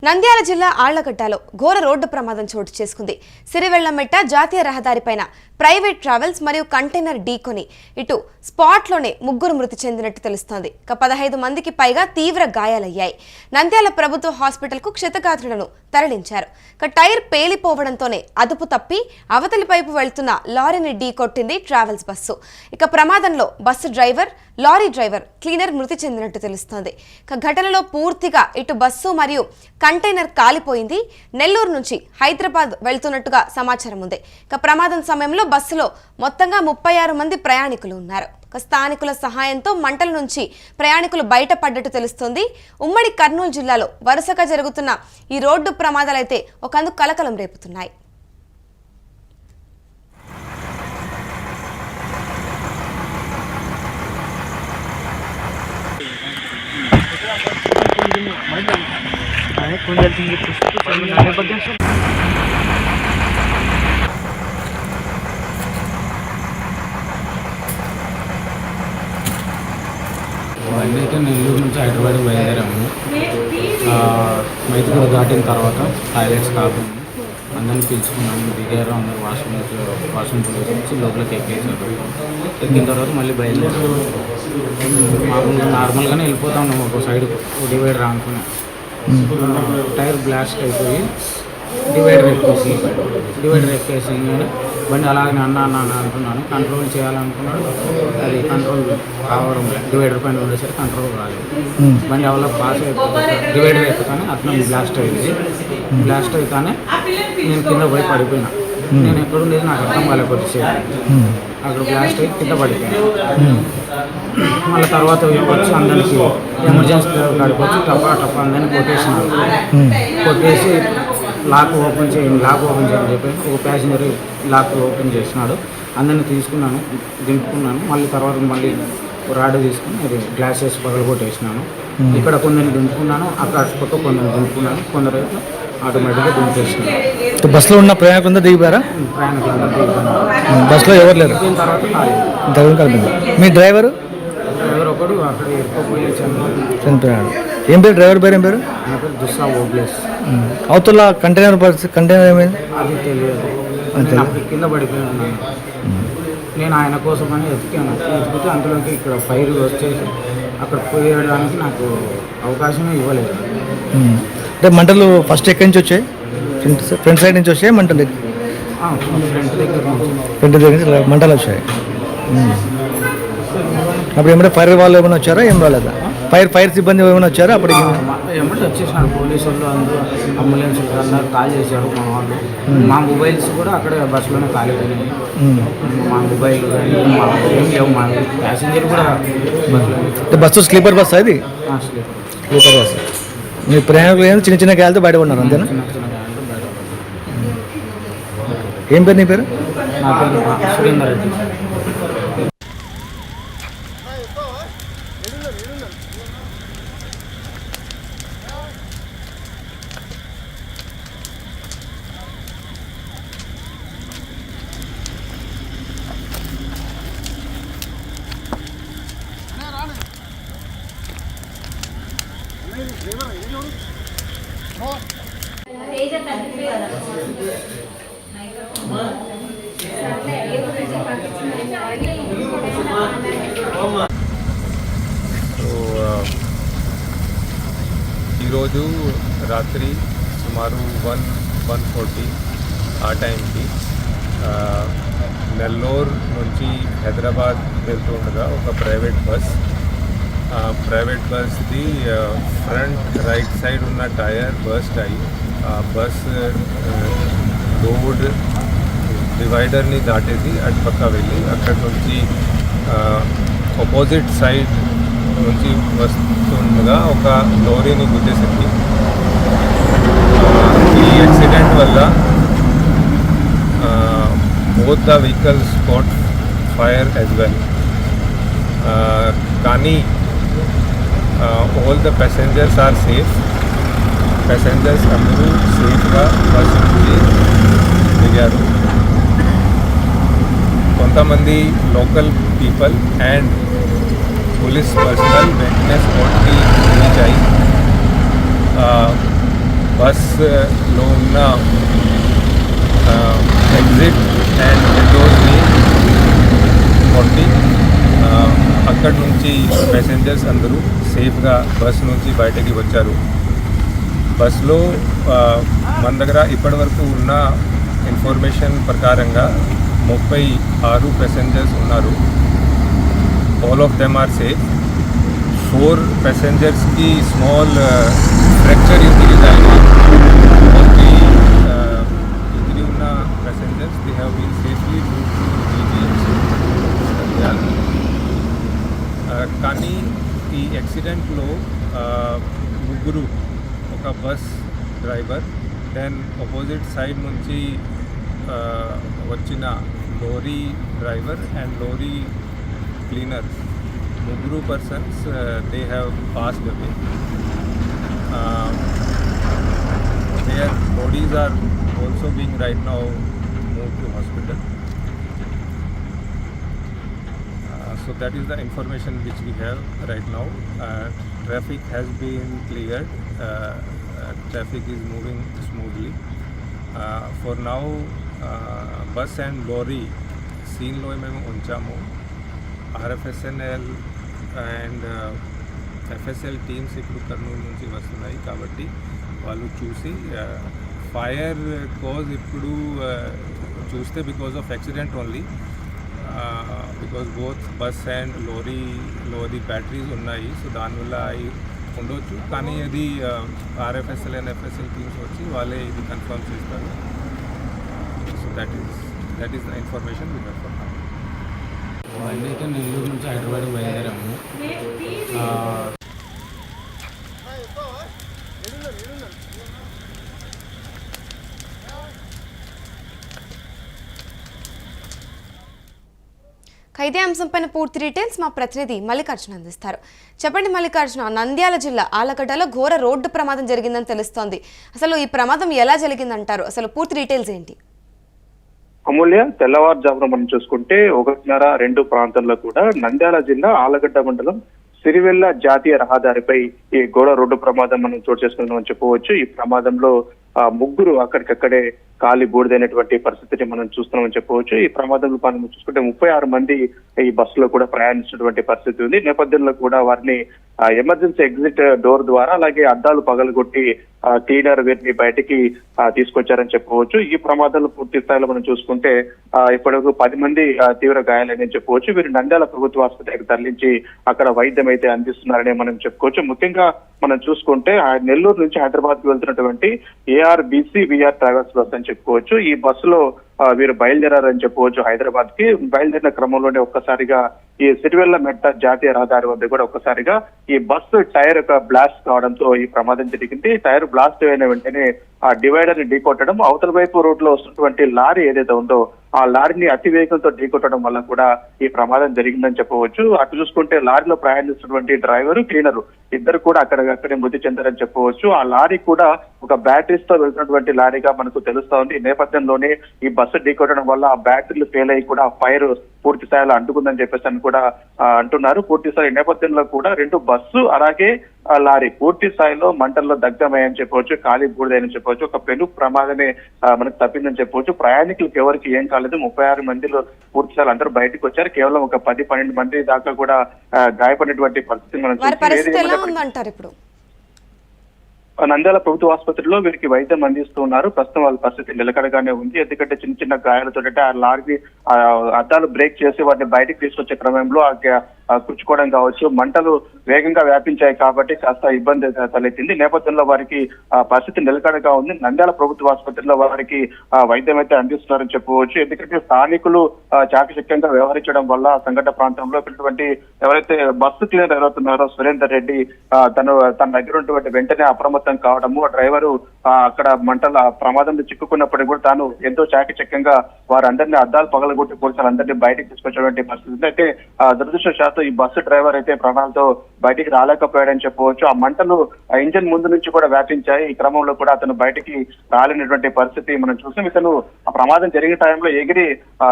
నంద్యాల జిల్లా ఆళ్లగడ్డలో ఘోర రోడ్డు ప్రమాదం చోటు చేసుకుంది. సిరివెళ్లమెట్ట జాతీయ రహదారిపైన ప్రైవేట్ ట్రావెల్స్ మరియు కంటైనర్ ఢీకొని ఇటు స్పాట్లోనే ముగ్గురు మృతి చెందినట్టు తెలుస్తోంది. 15 మందికి పైగా తీవ్ర గాయాలయ్యాయి. నంద్యాల ప్రభుత్వ హాస్పిటల్కు క్షతగాత్రులను తరలించారు. టైర్ పేలిపోవడంతోనే అదుపు తప్పి అవతలి వైపు వెళ్తున్న లారీని ఢీకొట్టింది ట్రావెల్స్ బస్సు. ప్రమాదంలో bus driver, lorry driver, cleaner మృతి చెందినట్టు తెలుస్తోంది. ఘటనలో పూర్తిగా ఇటు బస్సు మరియు కంటైనర్ కాలిపోయింది. నెల్లూరు నుంచి హైదరాబాద్ వెళ్తున్నట్టుగా సమాచారం ఉంది. ప్రమాదం సమయంలో బస్సులో మొత్తంగా 36 మంది ప్రయాణికులు ఉన్నారు. స్థానికుల సహాయంతో మంటల నుంచి ప్రయాణికులు బయటపడ్డట్టు తెలుస్తోంది. ఉమ్మడి కర్నూలు జిల్లాలో వరుసగా జరుగుతున్న ఈ రోడ్డు ప్రమాదాలైతే ఒకందుకు కలకలం రేపుతున్నాయి. బండి అయితే నెల్లూరు నుంచి హైదరాబాద్ బయలుదేరాము. మైతుగూడ దాటిన తర్వాత టాయిలెట్స్ కాకుండా అందరిని పిలుచుకున్నాము. దిగారు, అందరూ వాష్రూమ్ నుంచి లోపలికి ఎక్కేసారు. ఎక్కిన తర్వాత మళ్ళీ బయలుదేరాము. మామూలుగా నార్మల్గానే వెళ్ళిపోతా ఉన్నాము. ఒక సైడ్ డివైడర్ అనుకున్నాం. టైర్ బ్లాస్ట్ అయిపోయి డివైడర్ ఎక్కేసి బండి అలాగనే అన్న అంటున్నాను. కంట్రోల్ చేయాలనుకున్నాడు, అది కంట్రోల్ కావడం లేదు. డివైడర్ పైన ఉండేసరికి కంట్రోల్ రాలేదు. బండి ఎవరో పాస్ అయిపోయి డివైడర్ ఎక్కగానే అట్లా బ్లాస్ట్ అయింది. బ్లాస్ట్ అయితేనే నేను కింద పోయి పడిపోయినా. నేను ఎక్కడుండేది నాకు అర్థం కాలేక వచ్చేది. అక్కడ బ్లాస్ట్ అయ్యి కింద పడిపోయాను. మళ్ళీ తర్వాత వచ్చి అందరికి ఎమర్జెన్సీ కాడికి వచ్చి టపా అందరినీ కొట్టేసి లాక్ ఓపెన్ చేయని చెప్పి ఒక ప్యాసింజర్ లాక్ ఓపెన్ చేసినాడు. అందరిని తీసుకున్నాను, దింపుకున్నాను. మళ్ళీ తర్వాత రాడ్ తీసుకుని అది గ్లాసెస్ పగలగొట్టేసినాను. ఇక్కడ కొందరిని దింపుకున్నాను, అక్కడ పక్క కొందరిని దింపుకున్నాను, కొందరు ఆటోమేటిక్గా దింపేసినాను. బస్సులో ఉన్న ప్రయాణికులంతా దిగిపోయారా? ప్రయాణికులంతా దిగుతున్నాను. బస్సులో ఎవరు లేరు. దీని తర్వాత మీ డ్రైవర్ ఒకడు అక్కడ ఇరుక్కుపోయి చనిపోయాడు. ఏం పేరు డ్రైవర్ పేరు? ఏం పేరు? నా పేరు దుస్సా ఓబ్లేస్. అవతల కంటైనర్ ఏమైంది? అది తెలియదు. అప్పుడు కింద పడిపోయాను. నేను ఆయన కోసం అని ఎత్తుకితే అంతలోకి ఇక్కడ ఫైర్ వచ్చేసి అక్కడ పోయడానికి నాకు అవకాశమే ఇవ్వలేదు. అంటే మంటలు ఫస్ట్ ఎక్కడి నుంచి వచ్చాయి? ఫ్రంట్ సైడ్ నుంచి వచ్చాయి మంటలు? ఫ్రంట్ దగ్గర నుంచి మంటలు వచ్చాయి. అప్పుడు ఏమంటే ఫైర్ వాళ్ళు ఏమైనా వచ్చారా? ఏం రాలేదా? ఫైర్ సిబ్బంది ఏమైనా వచ్చారా? అప్పటికి ఏమంటే వచ్చేసినారు పోలీసు వాళ్ళు, అందరూ అంబులెన్స్ అందరూ కాల్ చేశారు. మా వాళ్ళు మా మొబైల్స్ కూడా అక్కడే బస్సులోనే కాలిపోయినాయి. మా మొబైల్ కానీ ఏం లేవు. మా ప్యాసింజర్ కూడా బస్సు స్లీపర్ బస్ అది? Sleeper bus. మీ ప్రయాణికులు ఏదో చిన్న చిన్న గాయాలతో బయట ఉన్నారు అంతేనా? ఏం పేరు నీ పేరు? నా పేరు సురేందర్ రెడ్డి. ఈరోజు రాత్రి సుమారు 1:40 ఆ టైంకి నెల్లూరు నుంచి హైదరాబాద్ వెళ్తుండగా ఒక ప్రైవేట్ బస్ది ఫ్రంట్ రైట్ సైడ్ ఉన్న టైర్ బర్స్ట్ అయ్యి ఆ బస్ రోడ్ డివైడర్ని దాటేసి అటు పక్క వెళ్ళి అక్కడ నుంచి ఆపోజిట్ సైడ్ నుంచి వస్తుండగా ఒక లారీని గుద్దేసింది. ఈ యాక్సిడెంట్ వల్ల both the vehicles caught fire as well. కానీ all the passengers are safe. Passengers అందరూ సేఫ్గా బస్ నుంచి దిగారు. కొంతమంది local people and police personnel वेंटने स्पॉट की रीच आई। బస్లో ఉన్న ఎగ్జిట్ అండ్ విండోస్ని కొట్టి అక్కడి నుంచి ప్యాసింజర్స్ అందరూ సేఫ్గా బస్ నుంచి బయటకి వచ్చారు. బస్లో మన దగ్గర ఇప్పటివరకు ఉన్న ఇన్ఫర్మేషన్ ప్రకారంగా 36 ప్యాసింజర్స్ ఉన్నారు. All of them are safe. 4 ప్యాసింజర్స్కి స్మాల్ ఫ్రాక్చర్ ఇంజరీస్ అయింది. ఇంజరీ ఉన్న passengers they have been safely moved to GGMC. కానీ ఈ యాక్సిడెంట్లో ముగ్గురు, ఒక bus driver, then opposite side నుంచి వచ్చిన lorry driver and lorry cleaner, ముగ్గురు persons they have passed away. Their bodies are also being right now move to hospital. So that is the information which we have right now. Traffic has been cleared. Traffic is moving smoothly. For now, bus and lorry scene lo memo unchamu. RFSNL and FSL teams ఇప్పుడు కర్నూలు నుంచి వస్తున్నాయి కాబట్టి వాళ్ళు చూసి fire cause ఇప్పుడు చూస్తే because of accident only, because both bus and lory batteries ఉన్నాయి. So దానివల్ల అవి ఉండవచ్చు. కానీ అది RFSL అండ్ FSL టీమ్స్ వచ్చి వాళ్ళే ఇది కన్ఫర్మ్ చేస్తారు. So that is the information we have for now. బండి అయితే నెల్లూరు నుంచి హైదరాబాద్ బయలుదేరాము. ఇదే అంశంపైన పూర్తి డీటెయిల్స్ మా ప్రతినిధి మల్లికార్జున అందిస్తారు. చెప్పండి మల్లికార్జున, నంద్యాల జిల్లా ఆలగడ్డలో ఘోర రోడ్డు ప్రమాదం జరిగిందని తెలుస్తోంది. అసలు ఈ ప్రమాదం ఎలా జరిగిందంటారు? అసలు పూర్తి డీటెయిల్స్ ఏంటి? అమూల్య, తెల్లవారుజామున మనం చూసుకుంటే 1:30-2 ప్రాంతంలో కూడా నంద్యాల జిల్లా ఆలగడ్డ మండలం సిరివెల్ల జాతీయ రహదారిపై ఈ ఘోర రోడ్డు ప్రమాదం మనం చోటు చేసుకుందామని చెప్పవచ్చు. ఈ ప్రమాదంలో ముగ్గురు అక్కడికక్కడే కాలి బూడిదైనటువంటి పరిస్థితిని మనం చూస్తున్నామని చెప్పవచ్చు. ఈ ప్రమాదంలో మనం చూసుకుంటే 36 మంది ఈ బస్సులో కూడా ప్రయాణించినటువంటి పరిస్థితి ఉంది. నేపథ్యంలో కూడా వారిని ఎమర్జెన్సీ ఎగ్జిట్ డోర్ ద్వారా, అలాగే అద్దాలు పగలగొట్టి క్లీనర్ వీరిని బయటికి తీసుకొచ్చారని చెప్పవచ్చు. ఈ ప్రమాదంలో పూర్తి స్థాయిలో మనం చూసుకుంటే ఇప్పటివరకు 10 మంది తీవ్ర గాయాలని చెప్పవచ్చు. వీరు నంద్యాల ప్రభుత్వ ఆసుపత్రికి తరలించి అక్కడ వైద్యం అయితే అందిస్తున్నారని మనం చెప్పుకోవచ్చు. ముఖ్యంగా మనం చూసుకుంటే నెల్లూరు నుంచి హైదరాబాద్ కు వెళ్తున్నటువంటి ARBC VR ట్రావెల్స్ బస్ అని చెప్పుకోవచ్చు. ఈ బస్సులో వీరు బయలుదేరారని చెప్పవచ్చు. హైదరాబాద్ కి బయలుదేరిన క్రమంలోనే ఒక్కసారిగా ఈ సిరివెల్ల మెట్ట జాతీయ రహదారి వద్ద కూడా ఒక్కసారిగా ఈ బస్సు టైర్ బ్లాస్ట్ కావడంతో ఈ ప్రమాదం జరిగింది. టైర్ బ్లాస్ట్ అయిన వెంటనే ఆ డివైడర్ ని ఢీకొట్టడం, అవతల వైపు రోడ్ లో వస్తున్నటువంటి లారీ ఏదైతే ఉందో ఆ లారీని అతి వేగంతో ఢీకొట్టడం వల్ల కూడా ఈ ప్రమాదం జరిగిందని చెప్పవచ్చు. అటు చూసుకుంటే లారీలో ప్రయాణిస్తున్నటువంటి డ్రైవరు, క్లీనరు ఇద్దరు కూడా అక్కడే మృతి చెందారని చెప్పవచ్చు. ఆ లారీ కూడా ఒక బ్యాటరీస్ తో వెళ్తున్నటువంటి లారీగా మనకు తెలుస్తా ఉంది. ఈ నేపథ్యంలోనే ఈ బస్సు ఢీకొట్టడం వల్ల ఆ బ్యాటరీలు ఫెయిల్ అయ్యి కూడా ఫైర్ పూర్తి స్థాయిలో అంటుకుందని చెప్పేసి అని కూడా అంటున్నారు. పూర్తి స్థాయి నేపథ్యంలో కూడా 2 బస్సు అలాగే లారీ పూర్తి స్థాయిలో మంటల్లో దగ్ధమయ్యని చెప్పవచ్చు, ఖాళీ బూడిదని చెప్పవచ్చు. ఒక పెను ప్రమాదమే మనకు తప్పిందని చెప్పవచ్చు. ప్రయాణికులకు ఎవరికి ఏం కాలేదు. 36 మందిలో పూర్తి స్థాయిలో అందరూ బయటకు వచ్చారు. కేవలం ఒక 10-12 మంది దాకా కూడా గాయపడినటువంటి పరిస్థితి మనం చూస్తున్నాం. నంద్యాల ప్రభుత్వ ఆసుపత్రిలో వీరికి వైద్యం అందిస్తూ ఉన్నారు. ప్రస్తుతం వాళ్ళ పరిస్థితి నిలకడగానే ఉంది. ఎందుకంటే చిన్న గాయాలతో ఆ లారీ అద్దాలు బ్రేక్ చేసి వాటిని బయటకు తీసుకొచ్చే క్రమంలో కుచ్చుకోవడం కావచ్చు, మంటలు వేగంగా వ్యాపించాయి కాబట్టి కాస్త ఇబ్బంది తలెత్తింది. నేపథ్యంలో వారికి పరిస్థితి నిలకడగా ఉంది. నంద్యాల ప్రభుత్వ ఆసుపత్రిలో వారికి వైద్యం అయితే అందిస్తున్నారని చెప్పవచ్చు. ఎందుకంటే స్థానికులు చాకచక్యంగా వ్యవహరించడం వల్ల సంఘటన ప్రాంతంలో ఉన్నటువంటి ఎవరైతే బస్సు క్లీనర్ ఎవరవుతున్నారో సురేందర్ రెడ్డి తన దగ్గర ఉన్నటువంటి వెంటనే అప్రమత్తం కావడము, ఆ డ్రైవరు అక్కడ మంటల ప్రమాదంలో చిక్కుకున్నప్పటికీ కూడా తాను ఎంతో చాకచక్యంగా వారందరినీ అద్దాలు పగలగొట్టి పోలీసులు అందరినీ బయటకు తీసుకొచ్చేటువంటి పరిస్థితి ఉంది. అయితే దురదృష్టవశాత్తు ఈ బస్సు డ్రైవర్ అయితే ప్రాణాలతో బయటికి రాలేకపోయాడని చెప్పవచ్చు. ఆ మంటలు ఆ ఇంజన్ ముందు నుంచి కూడా వ్యాపించాయి. ఈ క్రమంలో కూడా అతను బయటికి రాలేనటువంటి పరిస్థితి మనం చూసాం. ఇతను ఆ ప్రమాదం జరిగిన టైంలో ఎగిరి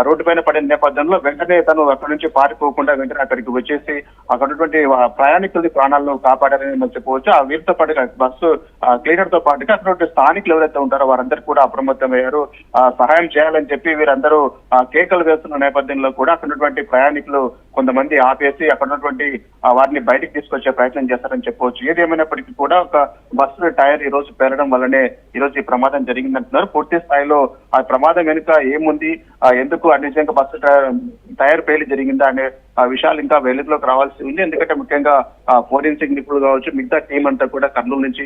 రోడ్డు పైన పడిన నేపథ్యంలో వెంటనే తను అక్కడి నుంచి పారిపోకుండా వెంటనే అక్కడికి వచ్చేసి అక్కడ ఉన్నటువంటి ప్రయాణికులది ప్రాణాలను కాపాడారని మనం చెప్పవచ్చు. ఆ వీరితో పాటుగా బస్సు క్లీనర్ తో పాటుగా అక్కడ స్థానికులు ఎవరైతే ఉంటారో వారందరూ కూడా అప్రమత్తమయ్యారు. సహాయం చేయాలని చెప్పి వీరందరూ కేకలు వేస్తున్న నేపథ్యంలో కూడా అక్కడ ఉన్నటువంటి ప్రయాణికులు కొంతమంది ఆపేసి అక్కడ ఉన్నటువంటి వారిని బయటికి తీసుకొచ్చే ప్రయత్నం చేస్తారని చెప్పవచ్చు. ఏది ఏమైనప్పటికీ కూడా ఒక బస్సు టైర్ ఈ రోజు పేలడం వల్లనే ఈ రోజు ఈ ప్రమాదం జరిగిందంటున్నారు. పూర్తి స్థాయిలో ఆ ప్రమాదం వెనుక ఏముంది, ఎందుకు నిజంగా బస్సు టైర్ పేలి జరిగిందా అనే విషయాలు ఇంకా వెలుగులోకి రావాల్సి ఉంది. ఎందుకంటే ముఖ్యంగా ఫోరెన్సిక్ నిపుణులు కావచ్చు, మిగతా టీం అంతా కూడా కర్నూలు నుంచి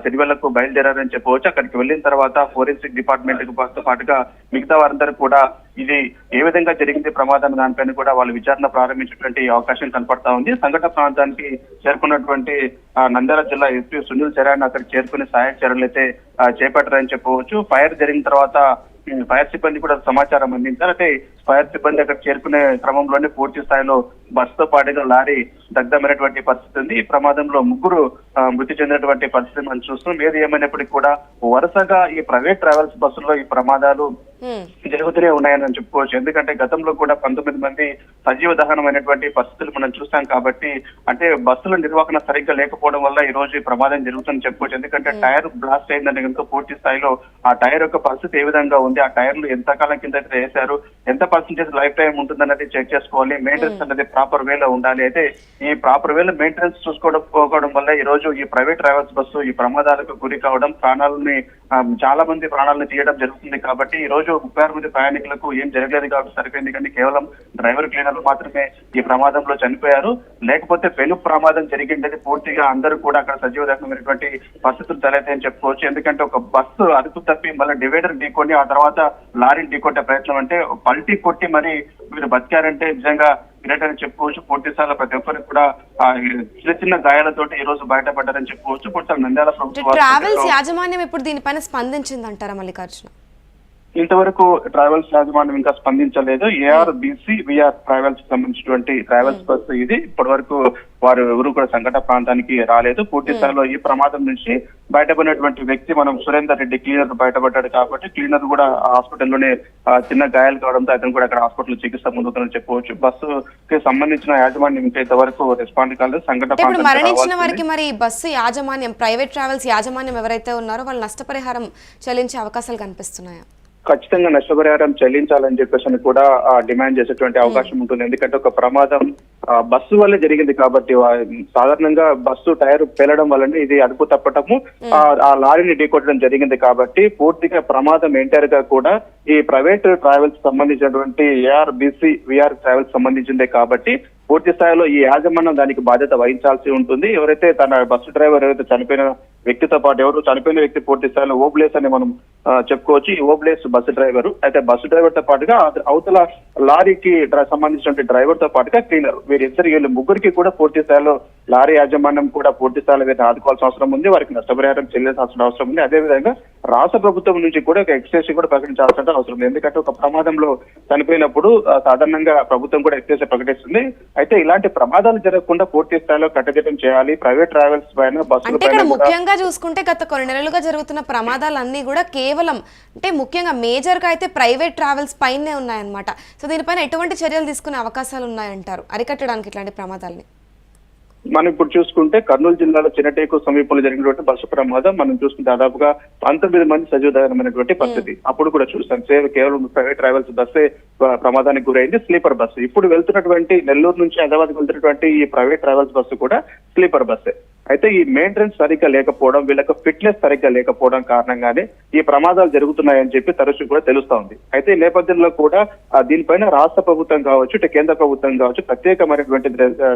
సిరివెల్లకు బయలుదేరారని చెప్పవచ్చు. అక్కడికి వెళ్ళిన తర్వాత ఫోరెన్సిక్ డిపార్ట్మెంట్ తో పాటుగా మిగతా వారందరూ కూడా ఇది ఏ విధంగా జరిగింది ప్రమాదం దానిపైన కూడా వాళ్ళు విచారణ ప్రారంభించేటువంటి అవకాశం కనపడతా ఉంది. సంఘటన ప్రాంతానికి చేరుకున్నటువంటి నంద్యాల జిల్లా ఎస్పీ సునీల్ చరణ్ అక్కడికి చేరుకుని సహాయక చర్యలు అయితే చేపట్టారని చెప్పవచ్చు. ఫైర్ జరిగిన తర్వాత ఫైర్ సిబ్బంది కూడా సమాచారం అందించారు. అయితే ఫైర్ సిబ్బంది అక్కడ చేరుకునే క్రమంలోనే పూర్తి స్థాయిలో బస్సుతో పాటుగా లారీ దగ్ధమైనటువంటి పరిస్థితి ఉంది. ఈ ప్రమాదంలో 3 మృతి చెందినటువంటి పరిస్థితి మనం చూస్తున్నాం. ఏది ఏమైనప్పటికీ కూడా వరుసగా ఈ ప్రైవేట్ ట్రావెల్స్ బస్సుల్లో ఈ ప్రమాదాలు జరుగుతూనే ఉన్నాయని చెప్పుకోవచ్చు. ఎందుకంటే గతంలో కూడా 19 మంది సజీవ దహనమైనటువంటి పరిస్థితులు మనం చూస్తాం. కాబట్టి అంటే బస్సుల నిర్వహణ సరిగ్గా లేకపోవడం వల్ల ఈ రోజు ఈ ప్రమాదం జరుగుతుందని చెప్పుకోవచ్చు. ఎందుకంటే టైర్ బ్లాస్ట్ అయిందని కనుక పూర్తి స్థాయిలో ఆ టైర్ యొక్క పరిస్థితి ఏ విధంగా ఉంది, ఆ టైర్లు ఎంతకాలం కింద వేశారు, ఎంత పర్సెంటేజ్ లైఫ్ టైం ఉంటుందన్నది చెక్ చేసుకోవాలి. మెయింటెనెన్స్ అనేది ప్రాపర్ వేలో ఉండాలి. అయితే ఈ ప్రాపర్ వేలో మెయింటెనెన్స్ చూసుకోవడం వల్ల ఈ రోజు ఈ ప్రైవేట్ ట్రావెల్స్ బస్సు ఈ ప్రమాదాలకు గురి కావడం, చాలా మంది ప్రాణాలను తీయడం జరుగుతుంది. కాబట్టి ఈ రోజు 36 మంది ప్రయాణికులకు ఏం జరగలేదు కాబట్టి సరిపోయింది. కానీ కేవలం డ్రైవర్ క్లీనర్లు మాత్రమే ఈ ప్రమాదంలో చనిపోయారు. లేకపోతే పెను ప్రమాదం జరిగింది పూర్తిగా అందరూ కూడా అక్కడ సజీవ దహనమైనటువంటి పరిస్థితులు తలెత్తాయని చెప్పుకోవచ్చు. ఎందుకంటే ఒక బస్సు అదుపు తప్పి మళ్ళీ డివైడర్ ఢీకొని ఆ తర్వాత లారీని ఢీకొట్టే ప్రయత్నం అంటే పల్టీ కొట్టి మరి మీరు బతికారంటే నిజంగా గ్రేట్ అని చెప్పుకోవచ్చు. పూర్తి స్థాయిలో ప్రతి ఒక్కరికి కూడా చిన్న గాయాలతోటి ఈ రోజు బయటపడ్డారని చెప్పుకోవచ్చు. పూర్తి నంద్యాల ప్రభుత్వం ట్రావెల్స్ యాజమాన్యం ఇప్పుడు దీనిపైన స్పందించిందంటారా మల్లికార్జున? ఇంతవరకు ట్రావెల్స్ యాజమాన్యం ఇంకా స్పందించలేదు. ARBC VR ట్రావెల్స్ సంబంధించినటువంటి ట్రావెల్స్ బస్సు ఇది. ఇప్పటి వరకు వారు ఎవరు కూడా సంఘటన ప్రాంతానికి రాలేదు. పూర్తి స్థాయిలో ఈ ప్రమాదం నుంచి బయటపడినటువంటి వ్యక్తి మనం సురేందర్ రెడ్డి క్లీనర్ బయటపడ్డాడు కాబట్టి క్లీనర్ కూడా హాస్పిటల్లోనే చిన్న గాయాలు కావడంతో అతను కూడా అక్కడ హాస్పిటల్ చికిత్స పొందుతుందని చెప్పవచ్చు. బస్సుకి సంబంధించిన యాజమాన్యం ఇంకా ఇంతవరకు రెస్పాండ్ కాలేదు. సంఘటన మరణించిన వారికి మరి బస్సు యాజమాన్యం, ప్రైవేట్ ట్రావెల్స్ యాజమాన్యం ఎవరైతే ఉన్నారో వాళ్ళు నష్టపరిహారం చెల్లించే అవకాశాలు కనిపిస్తున్నాయా? ఖచ్చితంగా నష్టపరిహారం చెల్లించాలని చెప్పేసి కూడా డిమాండ్ చేసేటువంటి అవకాశం ఉంటుంది. ఎందుకంటే ఒక ప్రమాదం బస్సు వల్లే జరిగింది కాబట్టి సాధారణంగా బస్సు టైర్ పేలడం వల్లనే ఇది అదుపు తప్పటము ఆ లారీని ఢీకొట్టడం జరిగింది కాబట్టి పూర్తిగా ప్రమాదం ఎంటైర్ గా కూడా ఈ ప్రైవేట్ ట్రావెల్స్ సంబంధించినటువంటి ARBC VR ట్రావెల్స్ సంబంధించిందే కాబట్టి పూర్తి స్థాయిలో ఈ యాజమాన్యం దానికి బాధ్యత వహించాల్సి ఉంటుంది. ఎవరైతే తన బస్సు డ్రైవర్ ఎవరైతే చనిపోయిన వ్యక్తితో పాటు చనిపోయిన వ్యక్తి పూర్తి స్థాయిలో ఓబ్లేస్ అని మనం చెప్పుకోవచ్చు. ఈ ఓబ్లేస్ బస్సు డ్రైవర్. అయితే బస్సు డ్రైవర్ తో పాటుగా అవతల లారీకి సంబంధించినటువంటి డ్రైవర్ తో పాటుగా క్లీనర్ వీళ్ళు 3కి కూడా పూర్తి స్థాయిలో లారీ యాజమాన్యం కూడా పూర్తి స్థాయిలో వీరిని ఆదుకోవాల్సిన అవసరం ఉంది. వారికి నష్టపరిహారం చెల్లించాల్సిన అవసరం ఉంది. అదేవిధంగా రాష్ట్ర ప్రభుత్వం నుంచి కూడా ఒక ఎక్స్టేస్ కూడా ప్రకటించాల్సిన అవసరం ఉంది. ఎందుకంటే ఒక ప్రమాదంలో చనిపోయినప్పుడు సాధారణంగా ప్రభుత్వం కూడా ఎక్స్టేస్ ప్రకటిస్తుంది. అయితే ఇలాంటి ప్రమాదాలు జరగకుండా పూర్తి స్థాయిలో కట్టదిట్టం చేయాలి. ప్రైవేట్ ట్రావెల్స్ పైన బస్సుల పైన ముఖ్యంగా చూసుకుంటే గత కొన్ని నెలలుగా జరుగుతున్న ప్రమాదాలన్నీ కూడా కేవలం అంటే ముఖ్యంగా మేజర్ గా అయితే ప్రైవేట్ ట్రావెల్స్ పైనే ఉన్నాయన్నమాట. సో దీనిపైన ఎటువంటి చర్యలు తీసుకునే అవకాశాలు ఉన్నాయంటారు అరికట్టడానికి ఇట్లాంటి ప్రమాదాలని? మనం ఇప్పుడు చూసుకుంటే కర్నూలు జిల్లాలో చిన్నటేకు సమీపంలో జరిగినటువంటి బస్సు ప్రమాదం మనం చూసుకుంటే దాదాపుగా 19 మంది సజీవదహనమైనటువంటి పరిస్థితి. అప్పుడు కూడా చూస్తాం కేవలం ప్రైవేట్ ట్రావెల్స్ బస్సే ప్రమాదానికి గురైంది, స్లీపర్ బస్సు. ఇప్పుడు వెళ్తున్నటువంటి నెల్లూరు నుంచి హైదరాబాద్ వెళ్తున్నటువంటి ఈ ప్రైవేట్ ట్రావెల్స్ బస్సు కూడా స్లీపర్ బస్సే. అయితే ఈ మెయింటెనెన్స్ సరిగ్గా లేకపోవడం, వీళ్ళకి ఫిట్నెస్ సరిగ్గా లేకపోవడం కారణంగానే ఈ ప్రమాదాలు జరుగుతున్నాయని చెప్పి తరచు కూడా తెలుస్తా ఉంది. అయితే ఈ నేపథ్యంలో కూడా దీనిపైన రాష్ట్ర ప్రభుత్వం కావచ్చు, ఇటు కేంద్ర ప్రభుత్వం కావచ్చు ప్రత్యేకమైనటువంటి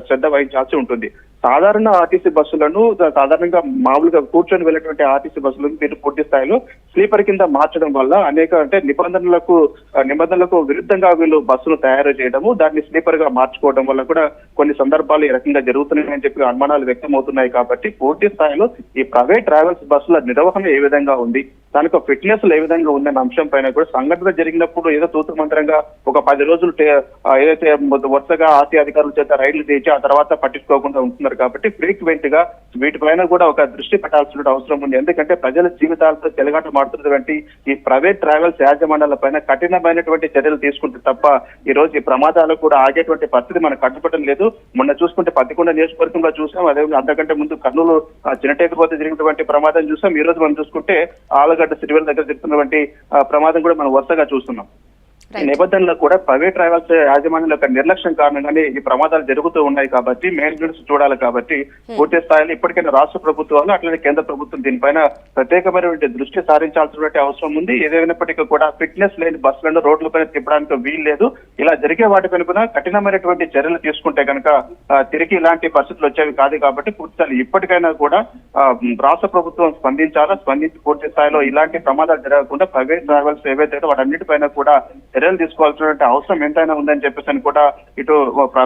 శ్రద్ధ వహించాల్సి ఉంటుంది. సాధారణ ఆర్టీసీ బస్సులను సాధారణంగా మామూలుగా కూర్చొని వెళ్ళినటువంటి ఆర్టీసీ బస్సులను మీరు పూర్తి స్థాయిలో స్లీపర్ కింద మార్చడం వల్ల అనేక నిబంధనలకు విరుద్ధంగా వీళ్ళు బస్సును తయారు చేయడము, దాన్ని స్లీపర్ గా మార్చుకోవడం వల్ల కూడా కొన్ని సందర్భాలు ఈ రకంగా జరుగుతున్నాయని చెప్పి అనుమానాలు వ్యక్తం అవుతున్నాయి. కాబట్టి పూర్తి స్థాయిలో ఈ ప్రైవేట్ ట్రావెల్స్ బస్సుల నిర్వహణ ఏ విధంగా ఉంది, దానికి ఫిట్నెస్ ఏ విధంగా ఉందన్న అంశం పైన కూడా సంఘటన జరిగినప్పుడు ఏదో తూతు మంత్రంగా ఒక 10 రోజులు ఏదైతే వరుసగా ఆర్టీ అధికారుల చేత రైళ్లు తెచ్చి ఆ తర్వాత పట్టించుకోకుండా ఉంటున్నారు కాబట్టి ఫ్రీక్వెంట్ గా వీటిపైన కూడా ఒక దృష్టి పెట్టాల్సిన అవసరం ఉంది. ఎందుకంటే ప్రజల జీవితాలతో చెలగాట మాడుతున్నటువంటి ఈ ప్రైవేట్ ట్రావెల్స్ యాజమాన్యాల పైన కఠినమైనటువంటి చర్యలు తీసుకుంటే తప్ప ఈ రోజు ఈ ప్రమాదాలు కూడా ఆగేటువంటి పరిస్థితి మనకు కట్టుబట్టం లేదు. మొన్న చూసుకుంటే పత్తికొండ నియోజకవర్గంలో చూసాం, అదేవిధంగా అంతకంటే ముందు కర్నూలు చిన్నటేకపోతే జరిగినటువంటి ప్రమాదం చూసాం. ఈ రోజు మనం చూసుకుంటే ఆలగడ్డ సిరివెల్ దగ్గర జరుగుతున్నటువంటి ప్రమాదం కూడా మనం వరుసగా చూస్తున్నాం. ఈ నేపథ్యంలో కూడా ప్రైవేట్ ట్రావెల్స్ యాజమాన్యాల యొక్క నిర్లక్ష్యం కారణంగానే ఈ ప్రమాదాలు జరుగుతూ ఉన్నాయి కాబట్టి మెయింటెనెన్స్ చూడాలి. కాబట్టి పూర్తి స్థాయిలో ఇప్పటికైనా రాష్ట్ర ప్రభుత్వాలు అట్లనే కేంద్ర ప్రభుత్వం దీనిపైన ప్రత్యేకమైనటువంటి దృష్టి సారించాల్సినటువంటి అవసరం ఉంది. ఏదైనప్పటికీ కూడా ఫిట్నెస్ లేని బస్సులను రోడ్లపైన తిప్పడానికి వీలు లేదు. ఇలా జరిగే వాటిపైన కూడా కఠినమైనటువంటి చర్యలు తీసుకుంటే కనుక తిరిగి ఇలాంటి పరిస్థితులు వచ్చేవి కాదు. కాబట్టి పూర్తి స్థాయిలో ఇప్పటికైనా కూడా రాష్ట్ర ప్రభుత్వం స్పందించి పూర్తి స్థాయిలో ఇలాంటి ప్రమాదాలు జరగకుండా ప్రైవేట్ ట్రావెల్స్ ఏవైతే వాటన్నిటిపైన కూడా చర్యలు తీసుకోవాల్సినటువంటి అవసరం ఎంతైనా ఉందని చెప్పేసి కూడా ఇటు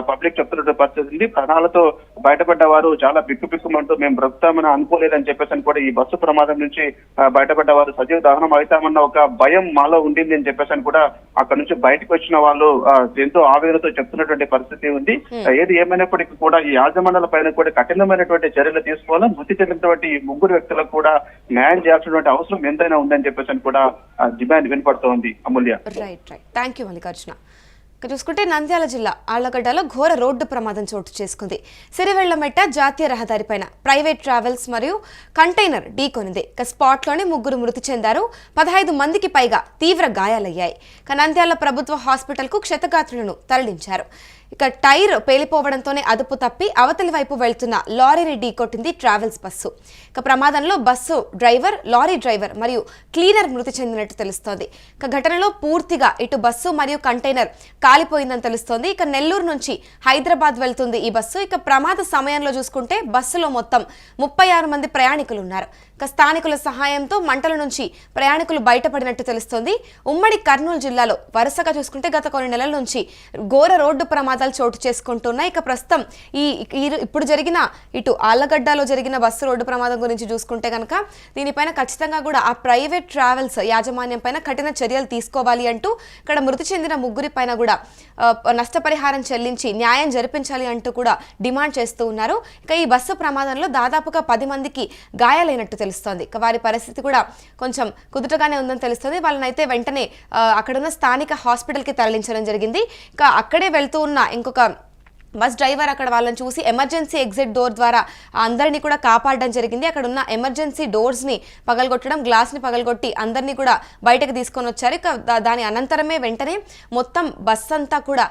పబ్లిక్ చెప్తున్నటువంటి పరిస్థితి ఉంది. ప్రాణాలతో బయటపడ్డ వారు చాలా బిక్కుమంటూ మేము బ్రతుకుతామని అనుకోలేదని చెప్పేసి కూడా ఈ బస్సు ప్రమాదం నుంచి బయటపడ్డ వారు సజీవ దహనం అవుతామన్న ఒక భయం మాలో ఉండింది అని చెప్పేసి కూడా అక్కడ నుంచి బయటకు వచ్చిన వాళ్ళు ఎంతో ఆవేదనతో చెప్తున్నటువంటి పరిస్థితి ఉంది. ఏది ఏమైనప్పటికీ కూడా ఈ యాజమాన్యాల పైన కూడా కఠినమైనటువంటి చర్యలు తీసుకోవాలి. మృతి చెందినటువంటి ఈ 3 వ్యక్తులకు కూడా న్యాయం చేయాల్సినటువంటి అవసరం ఎంతైనా ఉందని చెప్పేసి కూడా డిమాండ్ వినపడుతోంది. Amulya. Right. Thank you Mallikarjuna. చూసుకుంటే నంద్యాల జిల్లా ఆళ్లగడ్డలో ఘోర రోడ్డు ప్రమాదం చోటు చేసుకుంది. సిరివెళ్లమెట్ట జాతీయ రహదారిపైన ప్రైవేట్ ట్రావెల్స్ మరియు కంటైనర్ ఢీకొనింది. స్పాట్లోనే 3 మృతి చెందారు. 15 మందికి పైగా తీవ్ర గాయాలయ్యాయి. నంద్యాల ప్రభుత్వ హాస్పిటల్కు క్షతగాత్రులను తరలించారు. టైర్ పేలిపోవడంతోనే అదుపు తప్పి అవతలి వైపు వెళ్తున్న లారీని ఢీకొట్టింది ట్రావెల్స్ బస్సు. ప్రమాదంలో బస్సు డ్రైవర్, లారీ డ్రైవర్ మరియు క్లీనర్ మృతి చెందినట్టు తెలుస్తోంది. ఘటనలో పూర్తిగా ఇటు బస్సు మరియు కంటైనర్ కాలిపోయిందని తెలుస్తోంది. నెల్లూరు నుంచి హైదరాబాద్ వెళ్తుంది ఈ బస్సు. ప్రమాద సమయంలో చూసుకుంటే బస్సులో మొత్తం 36 మంది ప్రయాణికులు ఉన్నారు. స్థానికుల సహాయంతో మంటల నుంచి ప్రయాణికులు బయటపడినట్టు తెలుస్తోంది. ఉమ్మడి కర్నూలు జిల్లాలో వరుసగా చూసుకుంటే గత కొన్ని నెలల నుంచి ఘోర రోడ్డు ప్రమాదాలు చోటు చేసుకుంటున్నాయి. ప్రస్తుతం ఇప్పుడు జరిగిన ఇటు ఆళ్లగడ్డలో జరిగిన బస్సు రోడ్డు ప్రమాదం గురించి చూసుకుంటే కనుక దీనిపైన ఖచ్చితంగా కూడా ఆ ప్రైవేట్ ట్రావెల్స్ యాజమాన్యం పైన కఠిన చర్యలు తీసుకోవాలి అంటూ ఇక్కడ మృతి చెందిన 3 పైన కూడా నష్టపరిహారం చెల్లించి న్యాయం జరిపించాలి అంటూ కూడా డిమాండ్ చేస్తూ ఉన్నారు. ఈ బస్సు ప్రమాదంలో దాదాపుగా 10 మందికి గాయాలైనట్టు తెలుస్తోంది. వారి పరిస్థితి కూడా కొంచెం కుదుటగానే ఉందని తెలుస్తుంది. వాళ్ళనైతే వెంటనే అక్కడున్న స్థానిక హాస్పిటల్కి తరలించడం జరిగింది. అక్కడే వెళ్తూ ఉన్న ఇంకొక బస్ డ్రైవర్ అక్కడ వాళ్ళని చూసి ఎమర్జెన్సీ ఎగ్జిట్ డోర్ ద్వారా అందరినీ కూడా కాపాడడం జరిగింది. అక్కడ ఉన్న ఎమర్జెన్సీ డోర్స్ని పగలగొట్టడం, గ్లాస్ని పగలగొట్టి అందరినీ కూడా బయటకు తీసుకొని వచ్చారు. దాని అనంతరమే వెంటనే మొత్తం బస్ అంతా కూడా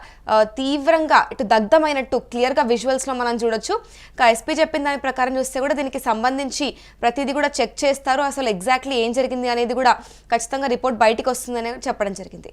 తీవ్రంగా ఇటు దగ్ధమైనట్టు క్లియర్గా విజువల్స్లో మనం చూడొచ్చు. ఎస్పీ చెప్పిన దాని ప్రకారం చూస్తే కూడా దీనికి సంబంధించి ప్రతిదీ కూడా చెక్ చేస్తారు. అసలు ఎగ్జాక్ట్లీ ఏం జరిగింది అనేది కూడా ఖచ్చితంగా రిపోర్ట్ బయటకు వస్తుందని చెప్పడం జరిగింది.